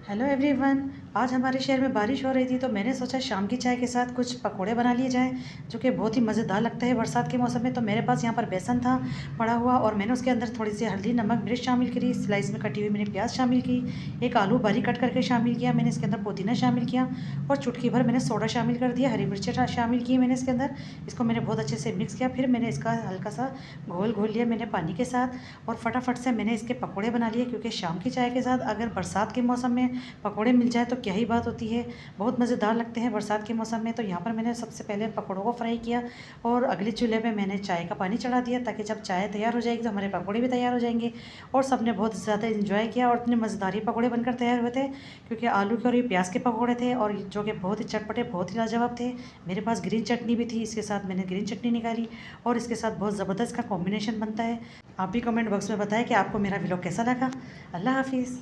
Hello everyone. आज हमारे शहर में बारिश हो रही थी तो मैंने सोचा शाम की चाय के साथ कुछ पकोड़े बना लिए जाएं, जो कि बहुत ही मज़ेदार लगते हैं बरसात के मौसम में। तो मेरे पास यहाँ पर बेसन था पड़ा हुआ और मैंने उसके अंदर थोड़ी सी हल्दी नमक मिर्च शामिल करी, स्लाइस में कटी हुई मैंने प्याज शामिल की, एक आलू बारीक कट करके शामिल किया, मैंने इसके अंदर पुदीना शामिल किया और चुटकी भर मैंने सोडा शामिल कर दिया, हरी मिर्चें शामिल की मैंने इसके अंदर। इसको मैंने बहुत अच्छे से मिक्स किया, फिर मैंने इसका हल्का सा घोल लिया मैंने पानी के साथ और फटाफट से मैंने इसके पकोड़े बना लिए, क्योंकि शाम की चाय के साथ अगर बरसात के मौसम में पकोड़े मिल जाए तो क्या ही बात होती है। बहुत मज़ेदार लगते हैं बरसात के मौसम में। तो यहाँ पर मैंने सबसे पहले पकोड़ों को फ्राई किया और अगले चूल्हे पे मैंने चाय का पानी चढ़ा दिया, ताकि जब चाय तैयार हो जाएगी तो हमारे पकोड़े भी तैयार हो जाएंगे। और सबने बहुत ज़्यादा इन्जॉय किया और इतने मज़ेदार पकोड़े बनकर तैयार हुए थे, क्योंकि आलू के और ये प्याज के पकोड़े थे और जो कि बहुत ही चटपटे बहुत ही लाजवाब थे। मेरे पास ग्रीन चटनी भी थी, इसके साथ मैंने ग्रीन चटनी निकाली और इसके साथ बहुत ज़बरदस्त का कॉम्बिनेशन बनता है। आप भी कमेंट बॉक्स में बताएं कि आपको मेरा व्लॉग कैसा लगा। अल्लाह हाफिज़।